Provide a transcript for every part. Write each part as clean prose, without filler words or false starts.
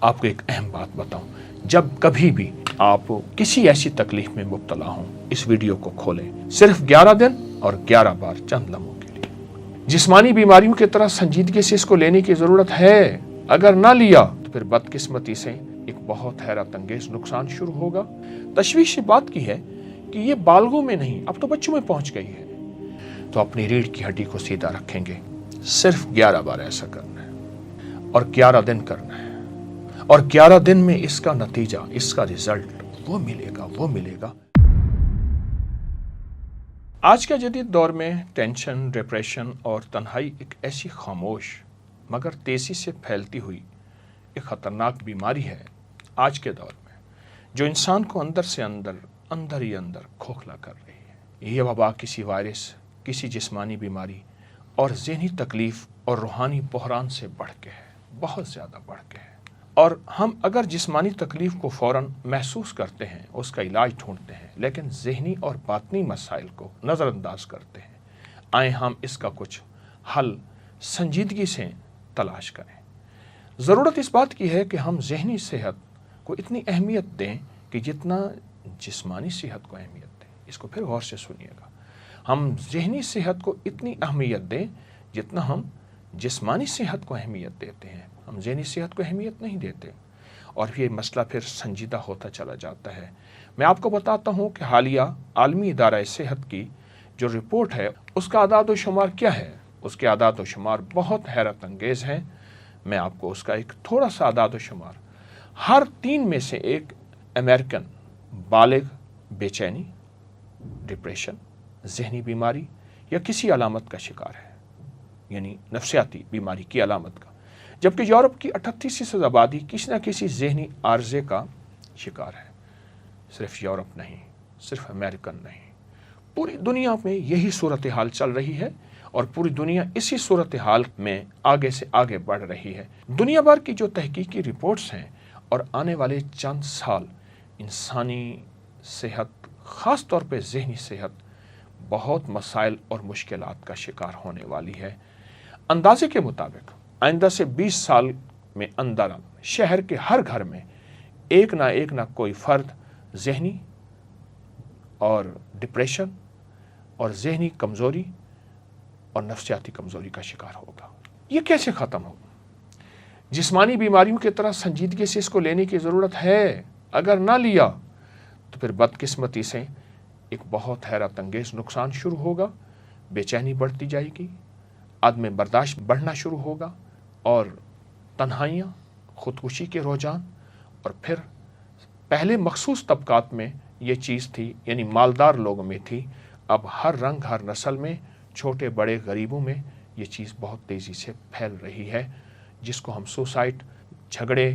آپ کو ایک اہم بات بتاؤں، جب کبھی بھی آپ کسی ایسی تکلیف میں مبتلا ہوں، اس ویڈیو کو کھولیں، صرف 11 دن اور 11 بار چند لمحوں کے لیے۔ جسمانی بیماریوں کی طرح سنجیدگی سے اس کو لینے کی ضرورت ہے، اگر نہ لیا تو پھر بدقسمتی سے ایک بہت حیرت انگیز نقصان شروع ہوگا۔ تشویش بات کی ہے کہ یہ بالغوں میں نہیں، اب تو بچوں میں پہنچ گئی ہے۔ تو اپنی ریڑھ کی ہڈی کو سیدھا رکھیں گے، صرف 11 بار ایسا کرنا ہے اور 11 دن کرنا ہے، اور 11 دن میں اس کا نتیجہ، اس کا رزلٹ وہ ملے گا۔ آج کے جدید دور میں ٹینشن، ڈپریشن اور تنہائی ایک ایسی خاموش مگر تیزی سے پھیلتی ہوئی ایک خطرناک بیماری ہے آج کے دور میں، جو انسان کو اندر سے اندر ہی کھوکھلا کر رہی ہے۔ یہ وبا کسی وائرس، کسی جسمانی بیماری اور ذہنی تکلیف اور روحانی بحران سے بڑھ کے ہے، بہت زیادہ بڑھ کے ہے۔ اور ہم اگر جسمانی تکلیف کو فوراً محسوس کرتے ہیں، اس کا علاج ڈھونڈتے ہیں، لیکن ذہنی اور باطنی مسائل کو نظر انداز کرتے ہیں۔ آئیں ہم اس کا کچھ حل سنجیدگی سے تلاش کریں۔ ضرورت اس بات کی ہے کہ ہم ذہنی صحت کو اتنی اہمیت دیں کہ جتنا جسمانی صحت کو اہمیت دیں۔ اس کو پھر غور سے سنیے گا۔ ہم ذہنی صحت کو اتنی اہمیت دیں جتنا ہم جسمانی صحت کو اہمیت دیتے ہیں۔ ہم ذہنی صحت کو اہمیت نہیں دیتے اور یہ مسئلہ پھر سنجیدہ ہوتا چلا جاتا ہے۔ میں آپ کو بتاتا ہوں کہ حالیہ عالمی ادارہ صحت کی جو رپورٹ ہے، اس کا اعداد و شمار کیا ہے۔ اس کے اعداد و شمار بہت حیرت انگیز ہیں۔ میں آپ کو اس کا ایک تھوڑا سا اعداد و شمار، ہر 3 میں سے ایک امریکن بالغ بے چینی، ڈپریشن، ذہنی بیماری یا کسی علامت کا شکار ہے، یعنی نفسیاتی بیماری کی علامت کا، جبکہ یورپ کی 38% آبادی کسی نہ کسی ذہنی عارضے کا شکار ہے۔ صرف یورپ نہیں، صرف امریکن نہیں، پوری دنیا میں یہی صورتحال چل رہی ہے اور پوری دنیا اسی صورتحال میں آگے سے آگے بڑھ رہی ہے۔ دنیا بھر کی جو تحقیقی رپورٹس ہیں اور آنے والے چند سال انسانی صحت، خاص طور پہ ذہنی صحت، بہت مسائل اور مشکلات کا شکار ہونے والی ہے۔ اندازے کے مطابق آئندہ سے 20 سال میں اندر شہر کے ہر گھر میں ایک نہ کوئی فرد ذہنی اور ڈپریشن اور ذہنی کمزوری اور نفسیاتی کمزوری کا شکار ہوگا۔ یہ کیسے ختم ہوگا؟ جسمانی بیماریوں کی طرح سنجیدگی سے اس کو لینے کی ضرورت ہے، اگر نہ لیا تو پھر بدقسمتی سے ایک بہت حیرت انگیز نقصان شروع ہوگا۔ بے چینی بڑھتی جائے گی، عدم برداشت بڑھنا شروع ہوگا اور تنہائیاں، خودکشی کے رجحان، اور پھر پہلے مخصوص طبقات میں یہ چیز تھی، یعنی مالدار لوگوں میں تھی، اب ہر رنگ، ہر نسل میں، چھوٹے بڑے غریبوں میں یہ چیز بہت تیزی سے پھیل رہی ہے، جس کو ہم سوسائڈ، جھگڑے،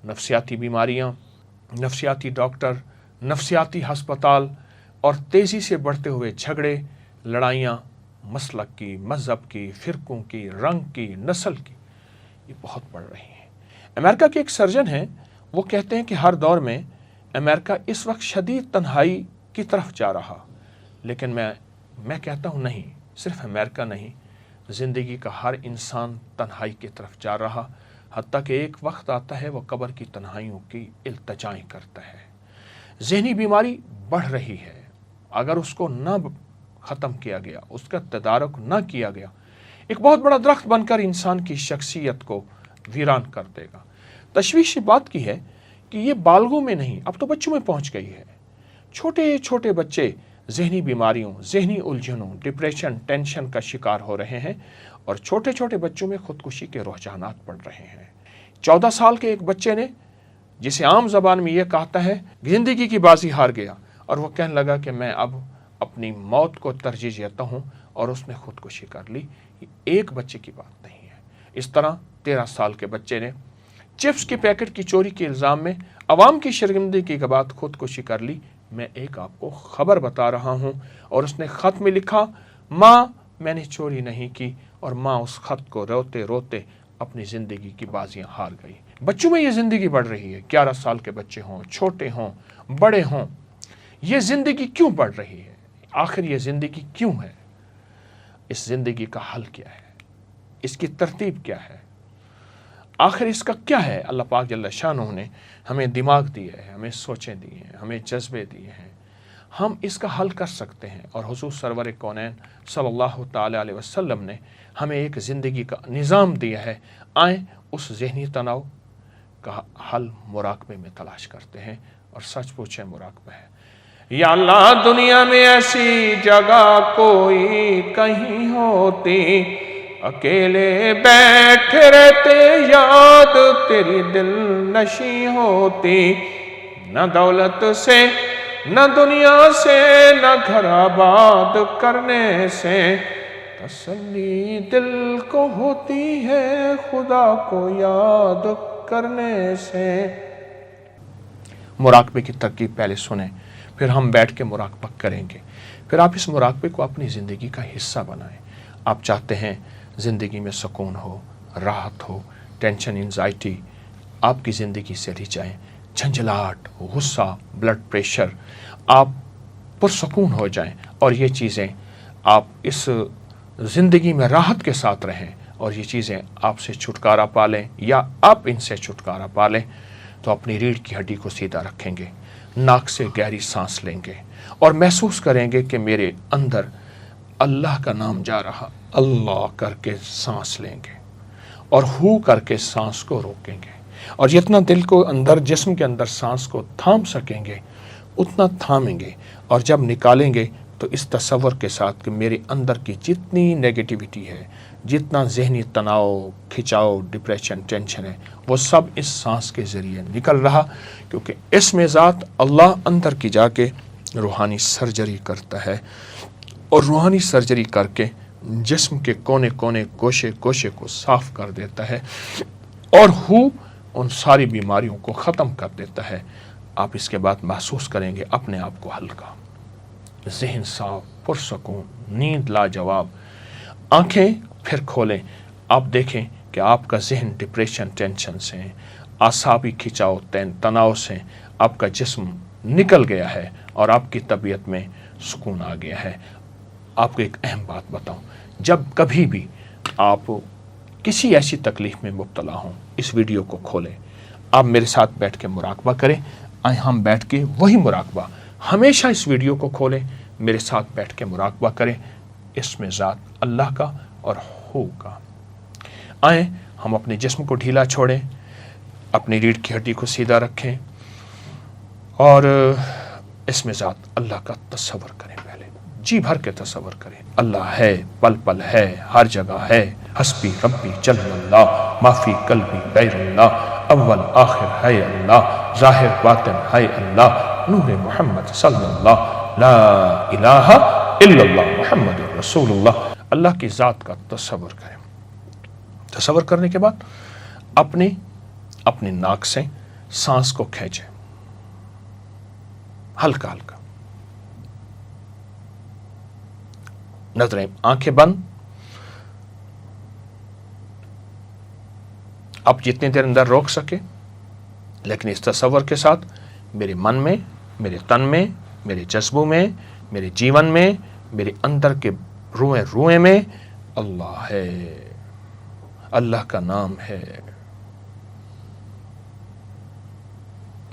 نفسیاتی بیماریاں، نفسیاتی ڈاکٹر، نفسیاتی ہسپتال اور تیزی سے بڑھتے ہوئے جھگڑے، لڑائیاں، مسلک کی، مذہب کی، فرقوں کی، رنگ کی، نسل کی، یہ بہت بڑھ رہی ہیں۔ امریکہ کے ایک سرجن ہیں، وہ کہتے ہیں کہ ہر دور میں امریکہ اس وقت شدید تنہائی کی طرف جا رہا، لیکن میں کہتا ہوں نہیں، صرف امریکہ نہیں، زندگی کا ہر انسان تنہائی کی طرف جا رہا، حتیٰ کہ ایک وقت آتا ہے وہ قبر کی تنہائیوں کی التجائیں کرتا ہے۔ ذہنی بیماری بڑھ رہی ہے، اگر اس کو نہ ختم کیا گیا، اس کا تدارک نہ کیا گیا، ایک بہت بڑا درخت بن کر انسان کی شخصیت کو ویران کر دے گا۔ تشویش بات کی ہے کہ یہ بالغوں میں نہیں، اب تو بچوں میں پہنچ گئی ہے۔ چھوٹے چھوٹے بچے ذہنی بیماریوں، ذہنی الجھنوں، ڈپریشن، ٹینشن کا شکار ہو رہے ہیں اور چھوٹے چھوٹے بچوں میں خودکشی کے رجحانات بڑھ رہے ہیں۔ 14 سال کے ایک بچے نے، جسے عام زبان میں یہ کہتا ہے زندگی کی بازی ہار گیا، اور وہ کہنے لگا کہ میں اب اپنی موت کو ترجیح دیتا ہوں، اور اس نے خودکشی کر لی۔ یہ ایک بچے کی بات نہیں ہے۔ اس طرح 13 سال کے بچے نے چپس کے پیکٹ کی چوری کے الزام میں عوام کی شرمندگی کے بعد خودکشی کر لی۔ میں ایک آپ کو خبر بتا رہا ہوں، اور اس نے خط میں لکھا، ماں میں نے چوری نہیں کی، اور ماں اس خط کو روتے روتے اپنی زندگی کی بازیاں ہار گئی۔ بچوں میں یہ زندگی بڑھ رہی ہے، 11 سال کے بچے ہوں، چھوٹے ہوں، بڑے ہوں، یہ زندگی کیوں بڑھ رہی ہے؟ آخر یہ زندگی کیوں ہے؟ اس زندگی کا حل کیا ہے؟ اس کی ترتیب کیا ہے؟ آخر اس کا کیا ہے؟ اللہ پاک جل شانہ نے ہمیں دماغ دیے ہیں، ہمیں سوچیں دی ہیں، ہمیں جذبے دیے ہیں، ہم اس کا حل کر سکتے ہیں۔ اور حضور سرور کونین صلی اللہ تعالی علیہ وسلم نے ہمیں ایک زندگی کا نظام دیا ہے۔ آئیں اس ذہنی تناؤ کا حل مراقبے میں تلاش کرتے ہیں، اور سچ پوچھیں مراقبہ ہے۔ یا اللہ دنیا میں ایسی جگہ کوئی کہیں ہوتی، اکیلے بیٹھے رہتے یاد تیری دل نشی ہوتی، نہ دولت سے نہ دنیا سے نہ گھر آباد کرنے سے تسلی دل کو ہوتی ہے خدا کو یاد کرنے سے۔ مراقبے کی ترکیب پہلے سنیں، پھر ہم بیٹھ کے مراقبہ کریں گے، پھر آپ اس مراقبے کو اپنی زندگی کا حصہ بنائیں۔ آپ چاہتے ہیں زندگی میں سکون ہو، راحت ہو، ٹینشن انزائٹی آپ کی زندگی سے ہٹ جائیں، جھنجھلاہٹ، غصہ، بلڈ پریشر، آپ پرسکون ہو جائیں، اور یہ چیزیں آپ اس زندگی میں راحت کے ساتھ رہیں، اور یہ چیزیں آپ سے چھٹکارا پا لیں یا آپ ان سے چھٹکارا پا لیں، تو اپنی ریڑھ کی ہڈی کو سیدھا رکھیں گے، ناک سے گہری سانس لیں گے، اور محسوس کریں گے کہ میرے اندر اللہ کا نام جا رہا، اللہ کر کے سانس لیں گے، اور ہو کر کے سانس کو روکیں گے، اور جتنا دل کو اندر، جسم کے اندر سانس کو تھام سکیں گے اتنا تھامیں گے، اور جب نکالیں گے تو اس تصور کے ساتھ کہ میرے اندر کی جتنی نیگیٹیوٹی ہے، جتنا ذہنی تناؤ، کھچاؤ، ڈپریشن، ٹینشن ہے، وہ سب اس سانس کے ذریعے نکل رہا، کیونکہ اس میں ذات اللہ اندر کی جا کے روحانی سرجری کرتا ہے، اور روحانی سرجری کر کے جسم کے کونے کونے، گوشے گوشے کو صاف کر دیتا ہے، اور ان ساری بیماریوں کو ختم کر دیتا ہے۔ آپ اس کے بعد محسوس کریں گے اپنے آپ کو ہلکا، ذہن صاف، پرسکون، نیند لاجواب۔ آنکھیں پھر کھولیں، آپ دیکھیں کہ آپ کا ذہن ڈپریشن، ٹینشن سے، اعصابی کھچاؤ، تناؤ سے آپ کا جسم نکل گیا ہے، اور آپ کی طبیعت میں سکون آ گیا ہے۔ آپ کو ایک اہم بات بتاؤں، جب کبھی بھی آپ کسی ایسی تکلیف میں مبتلا ہوں، اس ویڈیو کو کھولیں، آپ میرے ساتھ بیٹھ کے مراقبہ کریں۔ آئیں ہم بیٹھ کے وہی مراقبہ، ہمیشہ اس ویڈیو کو کھولیں، میرے ساتھ بیٹھ کے مراقبہ کریں، اس میں ذات اللہ کا اور ہو کا۔ آئیں ہم اپنے جسم کو ڈھیلا چھوڑیں، اپنی ریڑھ کی ہڈی کو سیدھا رکھیں، اور اس میں ذات اللہ کا تصور کریں۔ پہلے جی بھر کے تصور کریں، اللہ ہے، پل پل ہے، ہر جگہ ہے، حسبی ربی جل اللہ، معافی قلبی غیر اللہ، اول آخر ہے اللہ، ظاہر باطن ہے اللہ، نور محمد صلی اللہ، لا الہ الا اللہ محمد رسول اللہ۔ اللہ کی ذات کا تصور کریں۔ تصور کرنے کے بعد اپنے ناک سے سانس کو کھینچیں، ہلکا ہلکا، نظریں، آنکھیں بند۔ آپ جتنی دیر اندر روک سکے، لیکن اس تصور کے ساتھ میرے من میں، میرے تن میں، میرے جذبوں میں، میرے جیون میں، میرے اندر کے روئیں روئیں میں اللہ ہے، اللہ کا نام ہے۔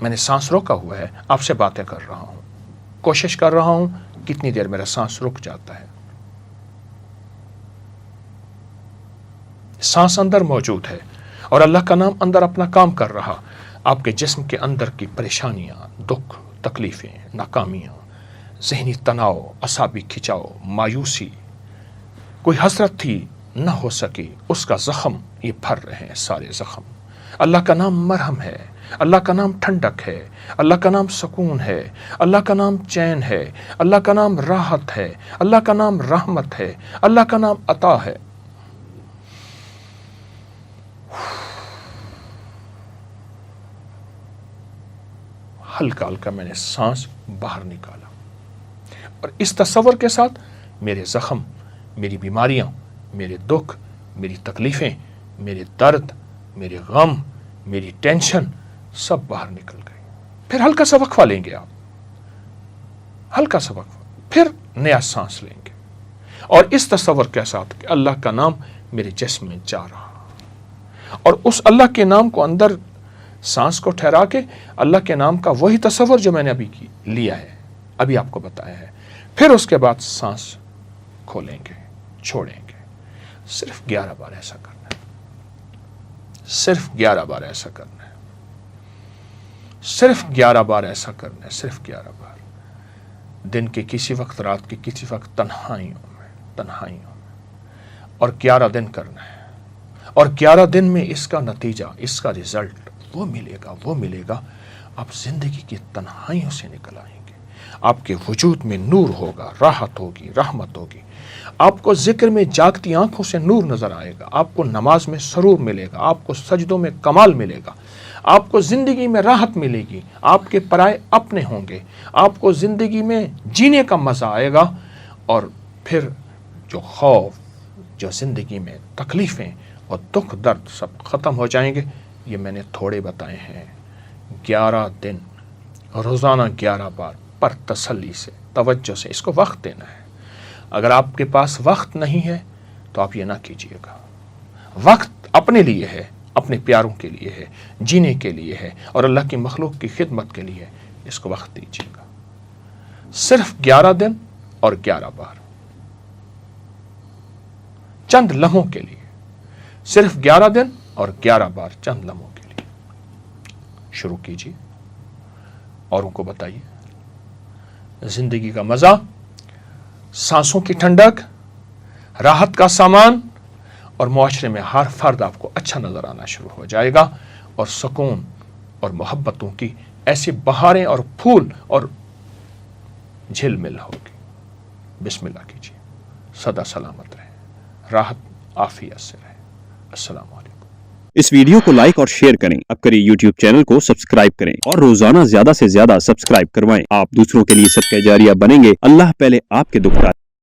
میں نے سانس روکا ہوا ہے، آپ سے باتیں کر رہا ہوں، کوشش کر رہا ہوں کتنی دیر میرا سانس رک جاتا ہے۔ سانس اندر موجود ہے، اور اللہ کا نام اندر اپنا کام کر رہا۔ آپ کے جسم کے اندر کی پریشانیاں، دکھ، تکلیفیں، ناکامیاں، ذہنی تناؤ، اعصابی کھچاؤ، مایوسی، کوئی حسرت تھی نہ ہو سکی، اس کا زخم یہ بھر رہے ہیں سارے زخم۔ اللہ کا نام مرہم ہے، اللہ کا نام ٹھنڈک ہے، اللہ کا نام سکون ہے، اللہ کا نام چین ہے، اللہ کا نام راحت ہے، اللہ کا نام رحمت ہے، اللہ کا نام عطا ہے۔ ہلکا ہلکا میں نے سانس باہر نکالا، اور اس تصور کے ساتھ میرے زخم، میری بیماریاں، میرے دکھ، میری تکلیفیں، میرے درد، میرے غم، میری ٹینشن سب باہر نکل گئے۔ پھر ہلکا سا وقفہ لیں گے، آپ ہلکا سا وقفہ، پھر نیا سانس لیں گے، اور اس تصور کے ساتھ کہ اللہ کا نام میرے جسم میں جا رہا، اور اس اللہ کے نام کو اندر سانس کو ٹھہرا کے اللہ کے نام کا وہی تصور جو میں نے ابھی لیا ہے، ابھی آپ کو بتایا ہے، پھر اس کے بعد سانس کھولیں گے، چھوڑیں گے. صرف 11 بار ایسا کرنا ہے، صرف 11 بار ایسا کرنا ہے، صرف 11 بار ایسا کرنا ہے، صرف 11 بار. دن کے کسی وقت، رات کے کسی وقت، تنہائیوں میں اور 11 دن کرنا ہے. اور 11 دن میں اس کا نتیجہ، اس کا رزلٹ وہ ملے گا. آپ زندگی کی تنہائیوں سے نکل آئیں گے. آپ کے وجود میں نور ہوگا، راحت ہوگی، رحمت ہوگی. آپ کو ذکر میں جاگتی آنکھوں سے نور نظر آئے گا. آپ کو نماز میں سرور ملے گا. آپ کو سجدوں میں کمال ملے گا. آپ کو زندگی میں راحت ملے گی. آپ کے پرائے اپنے ہوں گے. آپ کو زندگی میں جینے کا مزہ آئے گا. اور پھر جو خوف، جو زندگی میں تکلیفیں اور دکھ درد سب ختم ہو جائیں گے. یہ میں نے تھوڑے بتائے ہیں. 11 دن روزانہ 11 بار پر تسلی سے، توجہ سے اس کو وقت دینا ہے. اگر آپ کے پاس وقت نہیں ہے تو آپ یہ نہ کیجیے گا. وقت اپنے لیے ہے، اپنے پیاروں کے لیے ہے، جینے کے لیے ہے اور اللہ کی مخلوق کی خدمت کے لیے. اس کو وقت دیجیے گا. صرف 11 دن اور 11 بار، چند لمحوں کے لیے. صرف 11 دن اور 11 بار چند لمحوں کے لیے شروع کیجیے. اوروں کو بتائیے. زندگی کا مزہ، سانسوں کی ٹھنڈک، راحت کا سامان اور معاشرے میں ہر فرد آپ کو اچھا نظر آنا شروع ہو جائے گا. اور سکون اور محبتوں کی ایسی بہاریں اور پھول اور جھل مل ہوگی. بسم اللہ کیجیے. سدا سلامت رہے، راحت عافیت سے رہے. السلام علیکم. اس ویڈیو کو لائک اور شیئر کریں. اب کریں یوٹیوب چینل کو سبسکرائب کریں اور روزانہ زیادہ سے زیادہ سبسکرائب کروائیں. آپ دوسروں کے لیے صدقہ جاریہ بنیں گے. اللہ پہلے آپ کے دکھ